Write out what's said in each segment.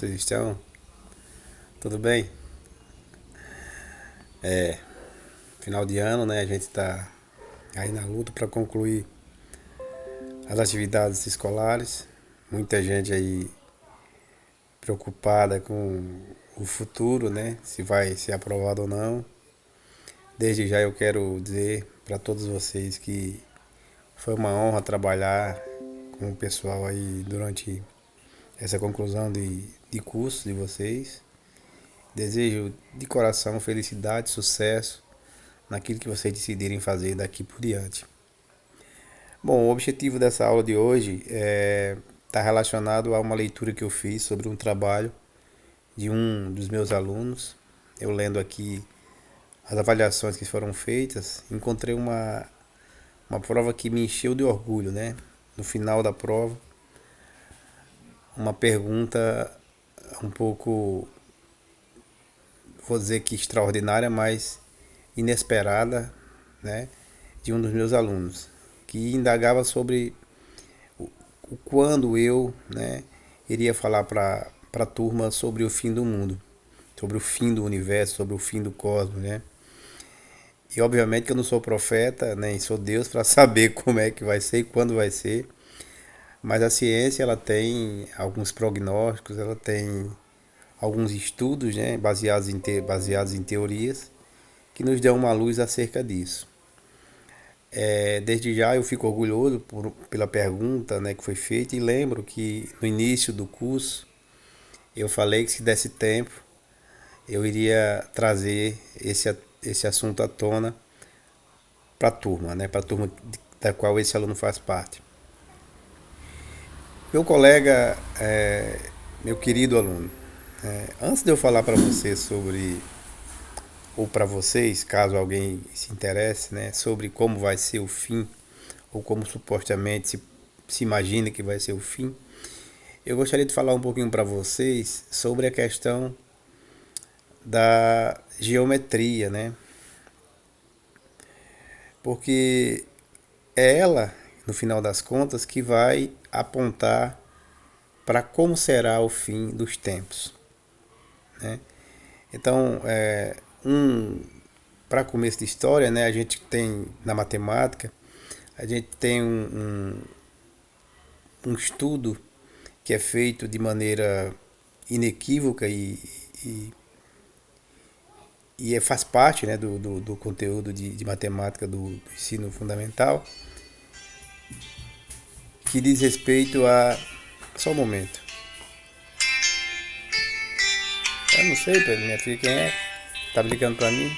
vocês estão? Tudo bem? É, final de ano, né? A gente tá aí na luta para concluir as atividades escolares. Muita gente aí preocupada com o futuro, né? Se vai ser aprovado ou não. Desde já eu quero dizer para todos vocês que foi uma honra trabalhar com o pessoal aí durante essa conclusão de curso de vocês. Desejo de coração felicidade, sucesso naquilo que vocês decidirem fazer daqui por diante. Bom, o objetivo dessa aula de hoje está relacionado a uma leitura que eu fiz sobre um trabalho de um dos meus alunos. Eu lendo aqui as avaliações que foram feitas, encontrei uma prova que me encheu de orgulho, né? No final da prova, uma pergunta um pouco, vou dizer que extraordinária, mas inesperada, né? De um dos meus alunos, que indagava sobre o quando eu, né, iria falar para a turma sobre o fim do mundo, sobre o fim do universo, sobre o fim do cosmos, né? E obviamente que eu não sou profeta, nem sou Deus para saber como é que vai ser e quando vai ser, mas a ciência ela tem alguns prognósticos, ela tem alguns estudos, né, baseados em teorias que nos dão uma luz acerca disso. Desde já eu fico orgulhoso pela pergunta, né, que foi feita, e lembro que no início do curso eu falei que se desse tempo eu iria trazer esse assunto à tona para a turma, né, para a turma da qual esse aluno faz parte. Meu colega, meu querido aluno, antes de eu falar para você sobre, ou para vocês, caso alguém se interesse, né, sobre como vai ser o fim, ou como supostamente se imagina que vai ser o fim, eu gostaria de falar um pouquinho para vocês sobre a questão da geometria, né? Porque é ela, no final das contas, que vai apontar para como será o fim dos tempos, né? Então, para começo de história, né, a gente tem na matemática, a gente tem um estudo que é feito de maneira inequívoca e faz parte, né, do conteúdo de matemática do ensino fundamental, que diz respeito a. Só um momento. Eu não sei, Pedro, minha filha, quem é? Tá ligando pra mim?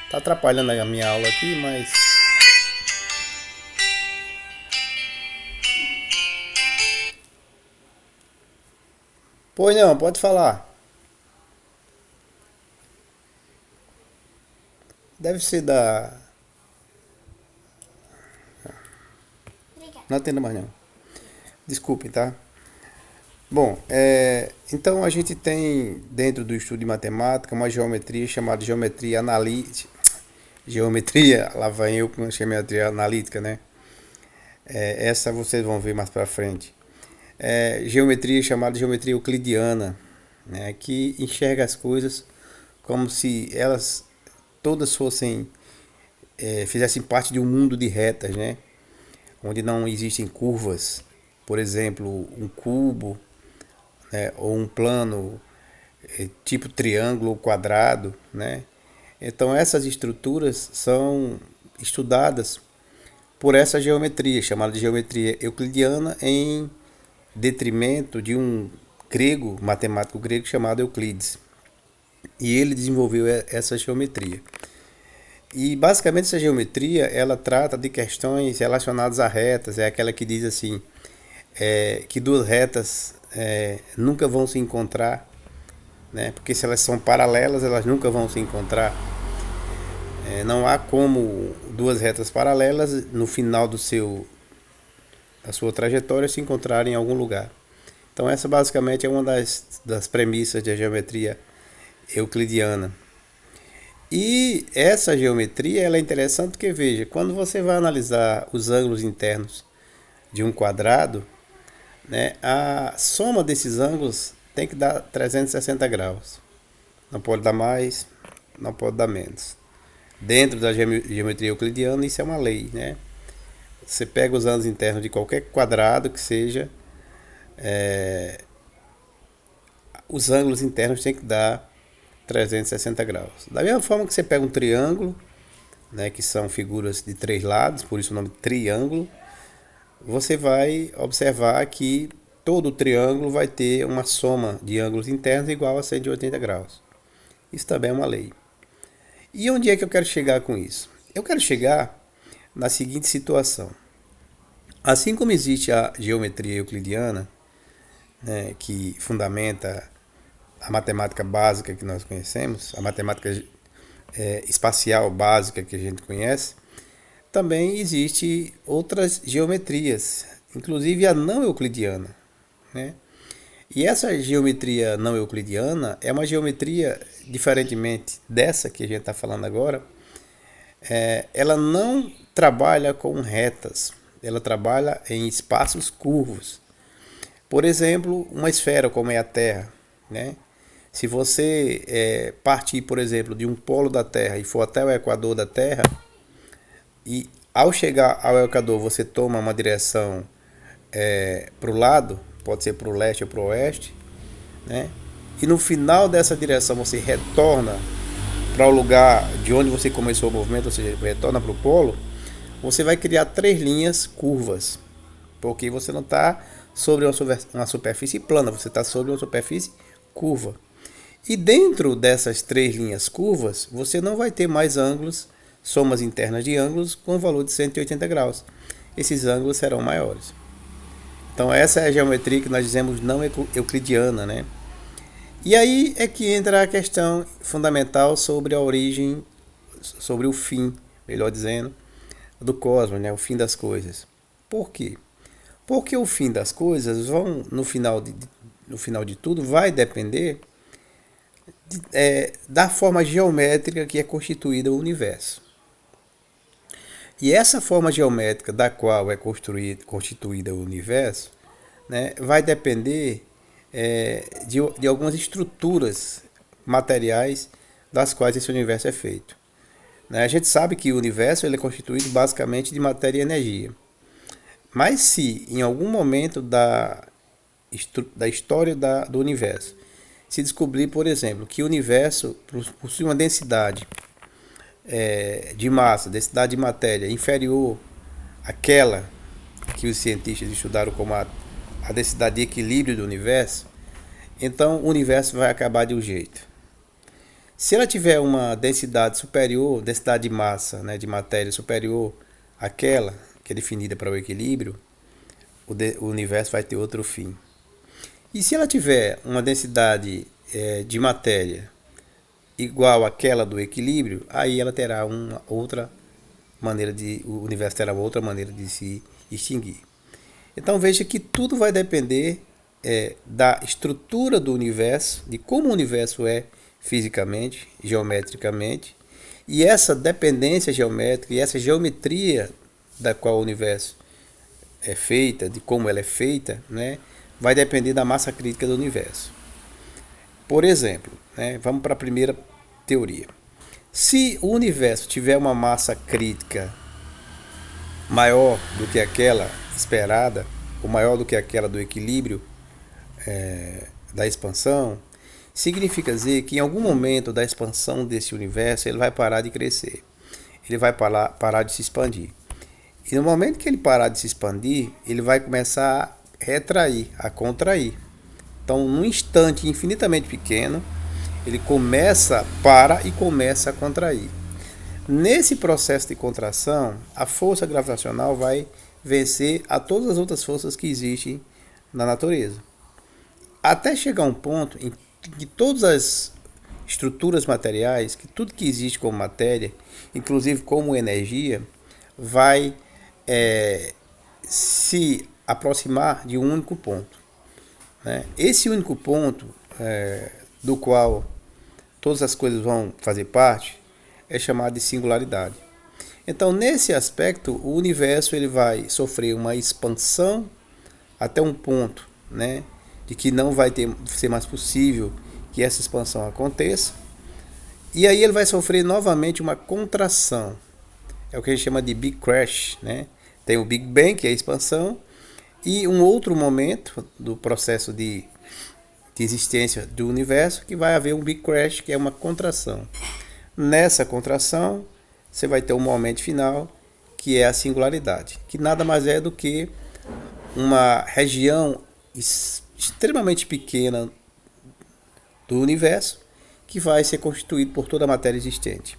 Tá atrapalhando a minha aula aqui, mas. Pois não, pode falar. Deve ser da. Não atenda mais não. Desculpe, tá? Bom, então a gente tem dentro do estudo de matemática uma geometria chamada geometria analítica. Geometria, lá vai eu com a geometria analítica, né? Essa vocês vão ver mais pra frente. Geometria chamada geometria euclidiana, né? Que enxerga as coisas como se elas todas fossem, fizessem parte de um mundo de retas, né? Onde não existem curvas. Por exemplo, um cubo, né, ou um plano tipo triângulo ou quadrado, né? Então essas estruturas são estudadas por essa geometria, chamada de geometria euclidiana, em detrimento de um grego, matemático grego chamado Euclides. E ele desenvolveu essa geometria. E basicamente essa geometria ela trata de questões relacionadas a retas, é aquela que diz assim, que duas retas nunca vão se encontrar, né? Porque se elas são paralelas, elas nunca vão se encontrar. Não há como duas retas paralelas no final da sua trajetória se encontrarem em algum lugar. Então essa basicamente é uma das premissas da geometria euclidiana. E essa geometria ela é interessante porque, veja, quando você vai analisar os ângulos internos de um quadrado, né, a soma desses ângulos tem que dar 360 graus. Não pode dar mais, não pode dar menos. Dentro da geometria euclidiana, isso é uma lei, né? Você pega os ângulos internos de qualquer quadrado que seja, os ângulos internos têm que dar 360 graus. Da mesma forma que você pega um triângulo, né, que são figuras de 3 lados, por isso o nome triângulo, você vai observar que todo o triângulo vai ter uma soma de ângulos internos igual a 180 graus. Isso também é uma lei. E onde é que eu quero chegar com isso? Eu quero chegar na seguinte situação. Assim como existe a geometria euclidiana, né, que fundamenta a matemática básica que nós conhecemos, a matemática espacial básica que a gente conhece, também existe outras geometrias, inclusive a não euclidiana, né? E essa geometria não euclidiana é uma geometria, diferentemente dessa que a gente está falando agora, ela não trabalha com retas, ela trabalha em espaços curvos. Por exemplo, uma esfera como é a Terra, né? Se você partir, por exemplo, de um polo da Terra e for até o equador da Terra, e ao chegar ao equador você toma uma direção para o lado, pode ser para o leste ou para o oeste, né? E no final dessa direção você retorna para o lugar de onde você começou o movimento, ou seja, retorna para o polo, você vai criar 3 linhas curvas, porque você não está sobre uma superfície plana, você está sobre uma superfície curva. E dentro dessas 3 linhas curvas, você não vai ter mais ângulos, somas internas de ângulos com valor de 180 graus. Esses ângulos serão maiores. Então essa é a geometria que nós dizemos não euclidiana, né? E aí é que entra a questão fundamental sobre a origem, sobre o fim, melhor dizendo, do cosmos, né? O fim das coisas. Por quê? Porque o fim das coisas no final de tudo, vai depender da forma geométrica que é constituída o universo. E essa forma geométrica da qual é constituída o universo, né, vai depender de algumas estruturas materiais das quais esse universo é feito. Né? A gente sabe que o universo ele é constituído basicamente de matéria e energia. Mas se em algum momento da história do universo se descobrir, por exemplo, que o universo possui uma densidade de massa, densidade de matéria inferior àquela que os cientistas estudaram como a densidade de equilíbrio do universo, então o universo vai acabar de um jeito. Se ela tiver uma densidade superior, densidade de massa, né, de matéria superior àquela que é definida para o equilíbrio, o universo vai ter outro fim. E se ela tiver uma densidade de matéria igual àquela do equilíbrio, aí ela terá uma outra maneira o universo terá outra maneira de se extinguir. Então veja que tudo vai depender da estrutura do universo, de como o universo é fisicamente, geometricamente, e essa dependência geométrica e essa geometria da qual o universo é feita, de como ela é feita, né, vai depender da massa crítica do universo. Por exemplo, né, vamos para a primeira teoria. Se o universo tiver uma massa crítica maior do que aquela esperada, ou maior do que aquela do equilíbrio da expansão, significa dizer que em algum momento da expansão desse universo ele vai parar de crescer, ele vai parar de se expandir. E no momento que ele parar de se expandir, ele vai começar a retrair, a contrair. Então, num instante infinitamente pequeno, ele para e começa a contrair. Nesse processo de contração, a força gravitacional vai vencer a todas as outras forças que existem na natureza. Até chegar a um ponto em que todas as estruturas materiais, que tudo que existe como matéria, inclusive como energia, vai se aproximar de um único ponto. Né? Esse único ponto do qual todas as coisas vão fazer parte é chamado de singularidade. Então, nesse aspecto, o universo ele vai sofrer uma expansão até um ponto, né, de que não vai ser mais possível que essa expansão aconteça. E aí ele vai sofrer novamente uma contração. É o que a gente chama de Big Crash, né? Tem o Big Bang, que é a expansão, e um outro momento do processo de existência do universo que vai haver um Big Crash, que é uma contração. Nessa contração, você vai ter um momento final, que é a singularidade, que nada mais é do que uma região extremamente pequena do universo que vai ser constituído por toda a matéria existente.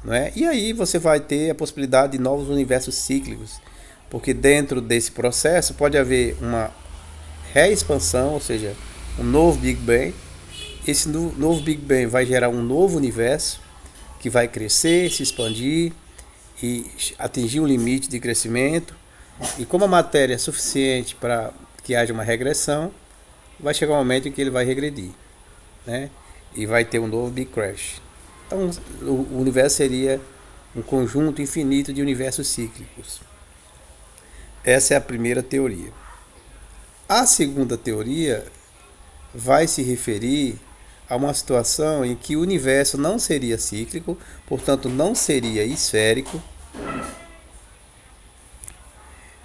Não é? E aí você vai ter a possibilidade de novos universos cíclicos, porque dentro desse processo pode haver uma reexpansão, ou seja, um novo Big Bang. Esse novo Big Bang vai gerar um novo universo que vai crescer, se expandir e atingir um limite de crescimento. E como a matéria é suficiente para que haja uma regressão, vai chegar um momento em que ele vai regredir, né? E vai ter um novo Big Crash. Então, o universo seria um conjunto infinito de universos cíclicos. Essa é a primeira teoria. A segunda teoria vai se referir a uma situação em que o universo não seria cíclico, portanto não seria esférico.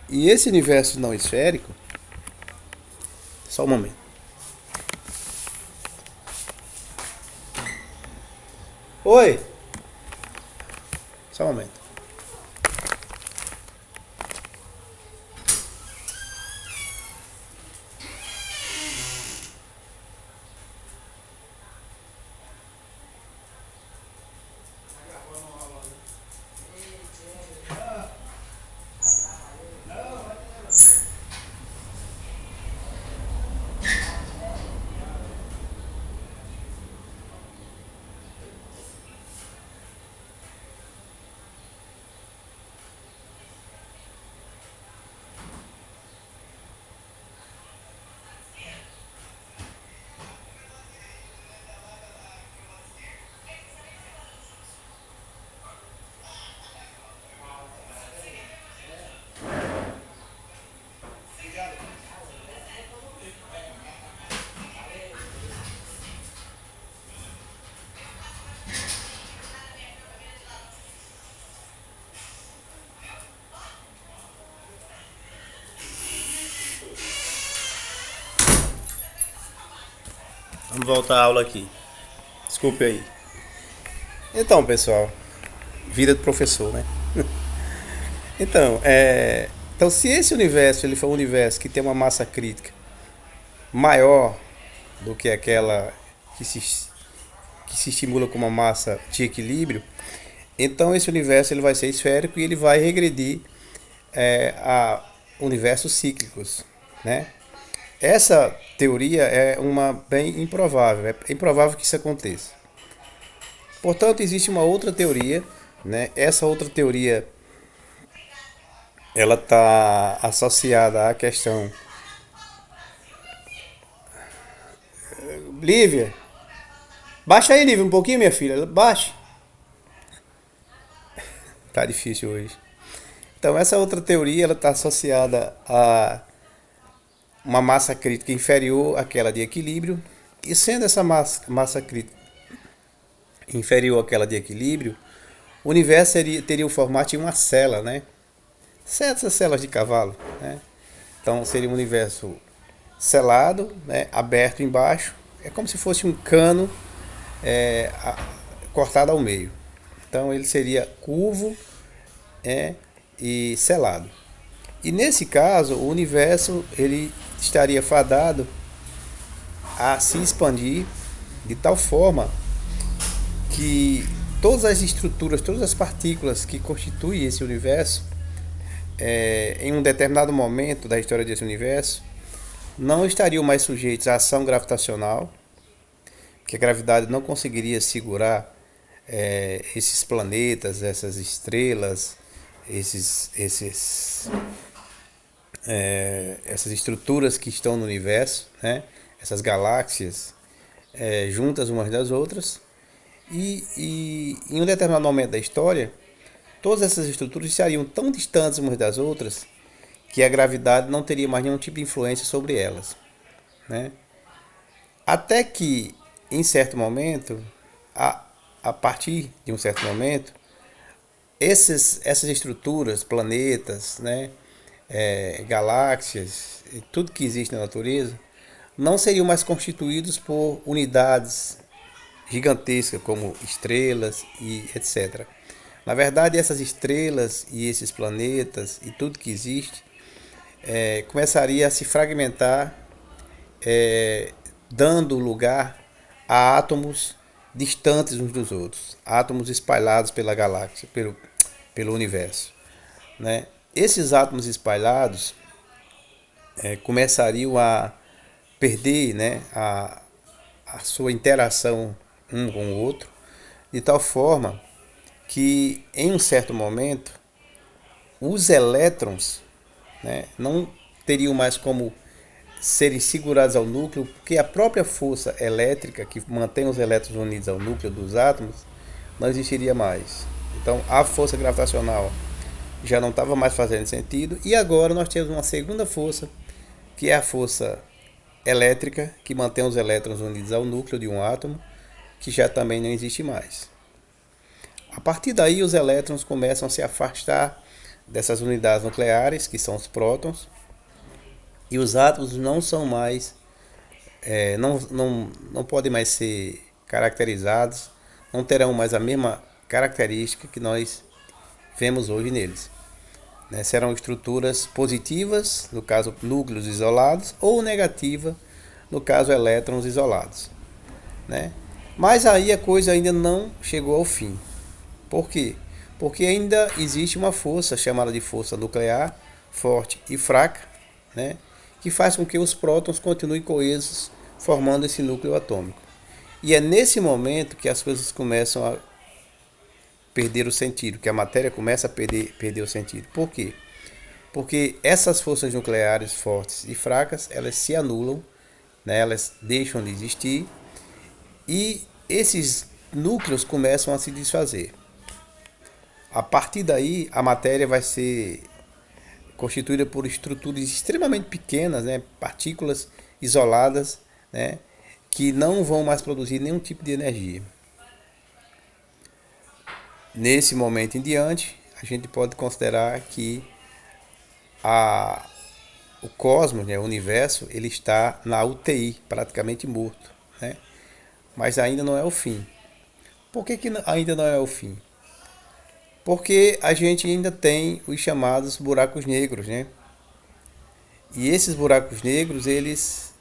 E esse universo não esférico, só um momento. Oi! Só um momento. Vamos voltar à aula aqui. Desculpe aí. Então, pessoal, vida do professor, né? Então, se esse universo ele for um universo que tem uma massa crítica maior do que aquela que se estimula com uma massa de equilíbrio, então esse universo ele vai ser esférico e ele vai regredir a universos cíclicos, né? Essa teoria é uma bem improvável, é improvável que isso aconteça. Portanto, existe uma outra teoria, né? Essa outra teoria ela está associada à questão. Lívia, baixa aí, Lívia, um pouquinho, minha filha, baixa. Tá difícil hoje. Então, essa outra teoria ela está associada a uma massa crítica inferior àquela de equilíbrio, e sendo essa massa crítica inferior àquela de equilíbrio, o universo teria o formato de uma cela, né? Certas celas de cavalo, né? Então seria um universo selado, né? Aberto embaixo, é como se fosse um cano cortado ao meio. Então ele seria curvo e selado. E nesse caso, o universo ele estaria fadado a se expandir de tal forma que todas as estruturas, todas as partículas que constituem esse universo, em um determinado momento da história desse universo, não estariam mais sujeitos à ação gravitacional, que a gravidade não conseguiria segurar esses planetas, essas estrelas, essas estruturas que estão no universo, né? Essas galáxias juntas umas das outras, e em um determinado momento da história, todas essas estruturas estariam tão distantes umas das outras que a gravidade não teria mais nenhum tipo de influência sobre elas, né? Até que, em certo momento, a partir de um certo momento, essas estruturas, planetas, né, galáxias, e tudo que existe na natureza, não seriam mais constituídos por unidades gigantescas como estrelas e etc. Na verdade, essas estrelas e esses planetas e tudo que existe começaria a se fragmentar, dando lugar a átomos distantes uns dos outros, átomos espalhados pela galáxia, pelo universo, né? Esses átomos espalhados começariam a perder, né, a sua interação um com o outro, de tal forma que em um certo momento os elétrons, né, não teriam mais como serem segurados ao núcleo, porque a própria força elétrica que mantém os elétrons unidos ao núcleo dos átomos não existiria mais. Então a força gravitacional já não estava mais fazendo sentido, e agora nós temos uma segunda força, que é a força elétrica, que mantém os elétrons unidos ao núcleo de um átomo, que já também não existe mais. A partir daí, os elétrons começam a se afastar dessas unidades nucleares, que são os prótons, e os átomos não são mais, não podem mais ser caracterizados, não terão mais a mesma característica que nós vemos hoje neles. Né? Serão estruturas positivas, no caso núcleos isolados, ou negativas, no caso elétrons isolados. Né? Mas aí a coisa ainda não chegou ao fim. Por quê? Porque ainda existe uma força chamada de força nuclear, forte e fraca, né? Que faz com que os prótons continuem coesos, formando esse núcleo atômico. E é nesse momento que as coisas começam a perder o sentido, que a matéria começa a perder o sentido. Por quê? Porque essas forças nucleares fortes e fracas, elas se anulam, né? Elas deixam de existir, e esses núcleos começam a se desfazer. A partir daí, a matéria vai ser constituída por estruturas extremamente pequenas, né, partículas isoladas, né, que não vão mais produzir nenhum tipo de energia. Nesse momento em diante, a gente pode considerar que o cosmos, né, o universo, ele está na UTI, praticamente morto, né? Mas ainda não é o fim. Por que ainda não é o fim? Porque a gente ainda tem os chamados buracos negros, né? E esses buracos negros, eles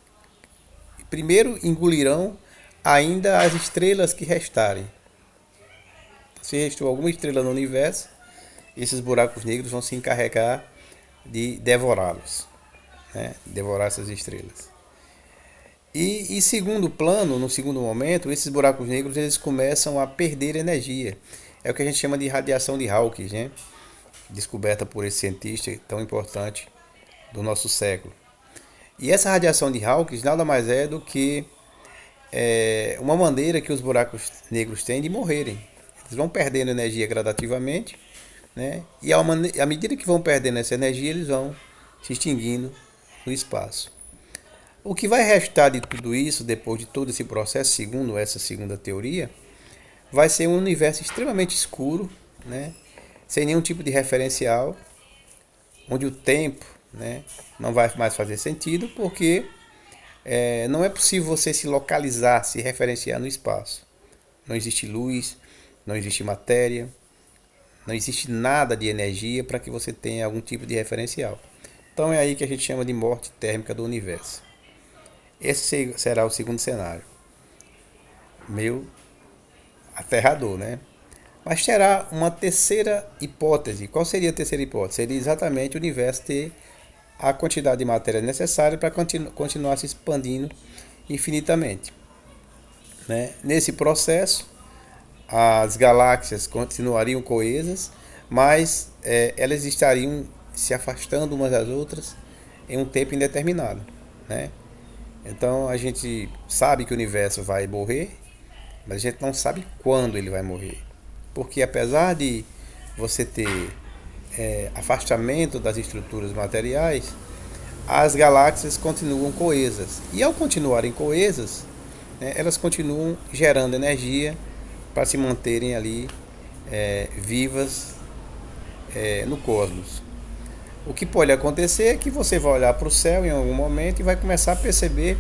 primeiro engolirão ainda as estrelas que restarem. Se restou alguma estrela no universo, esses buracos negros vão se encarregar de devorá-los, né? Devorar essas estrelas. E em segundo plano, no segundo momento, esses buracos negros eles começam a perder energia. É o que a gente chama de radiação de Hawking, né? Descoberta por esse cientista tão importante do nosso século. E essa radiação de Hawking nada mais é do que uma maneira que os buracos negros têm de morrerem. Eles vão perdendo energia gradativamente, né? E à medida que vão perdendo essa energia, eles vão se extinguindo no espaço. O que vai restar de tudo isso, depois de todo esse processo, segundo essa segunda teoria, vai ser um universo extremamente escuro, né? Sem nenhum tipo de referencial, onde o tempo, né, não vai mais fazer sentido, porque não é possível você se localizar, se referenciar no espaço. Não existe luz, não existe matéria, não existe nada de energia para que você tenha algum tipo de referencial. Então é aí que a gente chama de morte térmica do universo. Esse será o segundo cenário. Meio aterrador, né? Mas terá uma terceira hipótese. Qual seria a terceira hipótese? Seria exatamente o universo ter a quantidade de matéria necessária para continuar se expandindo infinitamente, né? Nesse processo, as galáxias continuariam coesas, mas elas estariam se afastando umas das outras em um tempo indeterminado, né? Então a gente sabe que o universo vai morrer, mas a gente não sabe quando ele vai morrer. Porque apesar de você ter afastamento das estruturas materiais, as galáxias continuam coesas. E ao continuarem coesas, né, elas continuam gerando energia para se manterem ali vivas no cosmos. O que pode acontecer é que você vai olhar para o céu em algum momento e vai começar a perceber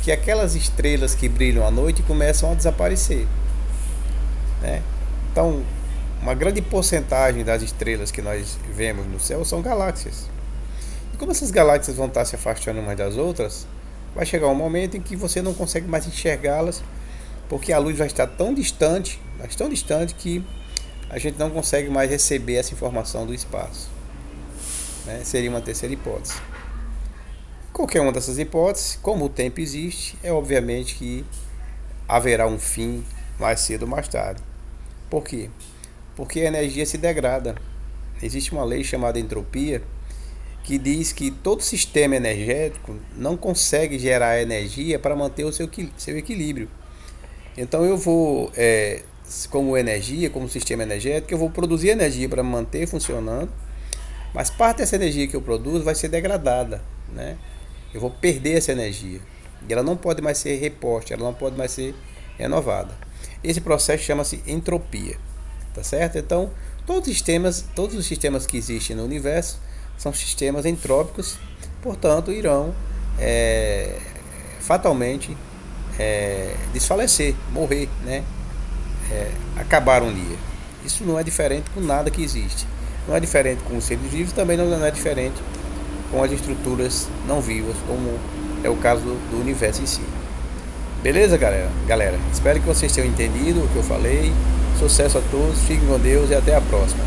que aquelas estrelas que brilham à noite começam a desaparecer, né? Então, uma grande porcentagem das estrelas que nós vemos no céu são galáxias. E como essas galáxias vão estar se afastando umas das outras, vai chegar um momento em que você não consegue mais enxergá-las, porque a luz vai estar tão distante, mas tão distante que a gente não consegue mais receber essa informação do espaço, né? Seria uma terceira hipótese. Qualquer uma dessas hipóteses, como o tempo existe, é obviamente que haverá um fim mais cedo ou mais tarde. Por quê? Porque a energia se degrada. Existe uma lei chamada entropia que diz que todo sistema energético não consegue gerar energia para manter o seu equilíbrio. Então eu vou, como energia, como sistema energético, eu vou produzir energia para manter funcionando, mas parte dessa energia que eu produzo vai ser degradada, né? Eu vou perder essa energia. E ela não pode mais ser reposta, ela não pode mais ser renovada. Esse processo chama-se entropia. Tá certo? Então, todos os sistemas que existem no universo são sistemas entrópicos, portanto, irão fatalmente desfalecer, morrer, né? Acabar um dia. Isso não é diferente com nada que existe. Não é diferente com os seres vivos, também não é diferente com as estruturas não vivas, como é o caso do universo em si. Beleza, galera? Espero que vocês tenham entendido o que eu falei. Sucesso a todos, fiquem com Deus e até a próxima.